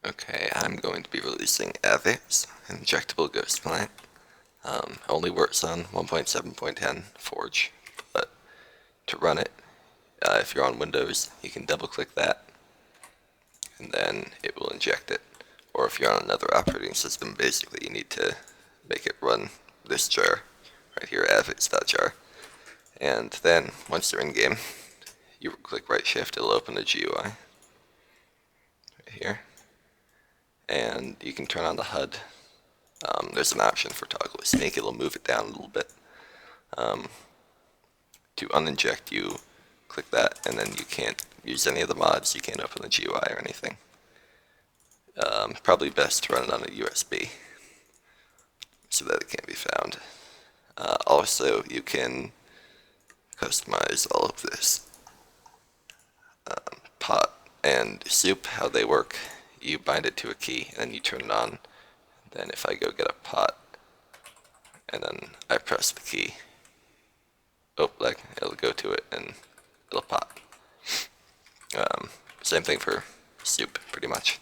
Okay, I'm going to be releasing AVIX, an injectable ghost plant. Only works on 1.7.10 Forge, but to run it, if you're on Windows, you can double click that, and then it will inject it. Or if you're on another operating system, basically you need to make it run this jar, right here, avix.jar. And then, once you're in game, you click right shift, it'll open the GUI, right here. And you can turn on the HUD. There's an option for toggle sneak, it'll move it down a little bit. To uninject, you click that, and then you can't use any of the mods, you can't open the GUI or anything. Probably best to run it on a USB, so that it can't be found. Also, you can customize all of this. Pot and soup, how they work, you bind it to a key, and then you turn it on. Then if I go get a pot, and then I press the key, it'll go to it and it'll pop. Same thing for soup, pretty much.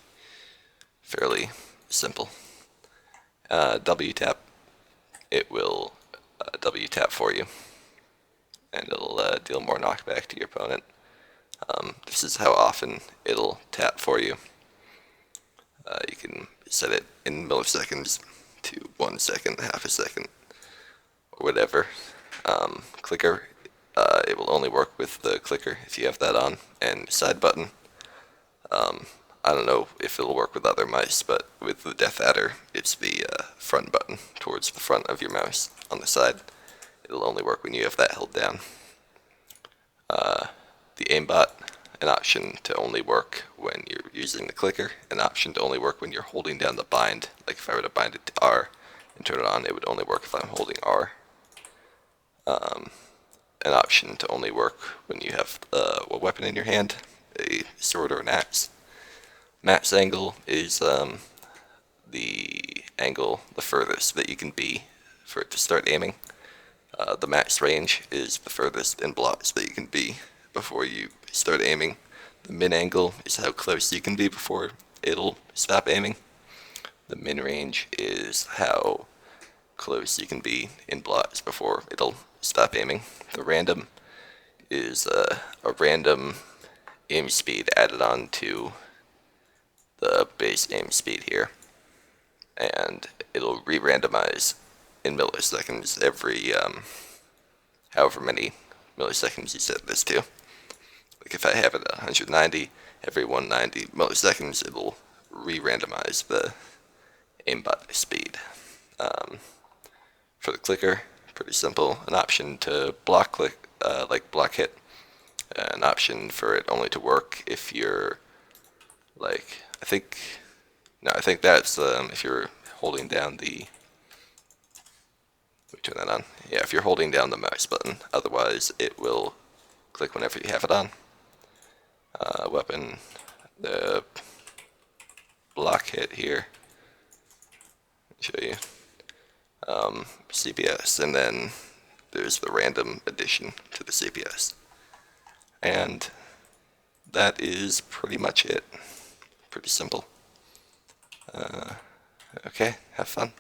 Fairly simple. W tap, it will W tap for you, and it'll deal more knockback to your opponent. This is how often it'll tap for you. You can set it in milliseconds to 1 second, half a second, or whatever. Clicker, it will only work with the clicker if you have that on, and side button. I don't know if it'll work with other mice, but with the Death Adder, it's the front button towards the front of your mouse on the side. It'll only work when you have that held down. The aimbot, an option to only work when you're using the clicker, an option to only work when you're holding down the bind. Like if I were to bind it to R and turn it on, it would only work if I'm holding R. An option to only work when you have a weapon in your hand, a sword or an axe. Max angle is the angle the furthest that you can be for it to start aiming. The max range is the furthest in blocks that you can be before you start aiming. The min angle is how close you can be before it'll stop aiming. The min range is how close you can be in blocks before it'll stop aiming. The random is a random aim speed added on to the base aim speed here, and it'll re-randomize in milliseconds every however many milliseconds you set this to. Like if I have it at 190, every 190 milliseconds it'll re-randomize the aimbot speed. For the clicker, pretty simple. An option to block click, like block hit. An option for it only to work if you're like, I think that's if you're holding down the, let me turn that on. Yeah, if you're holding down the mouse button. Otherwise, it will click whenever you have it on. Weapon, the block hit here. Show you. CPS, and then there's the random addition to the CPS. And that is pretty much it. Pretty simple. Okay, have fun.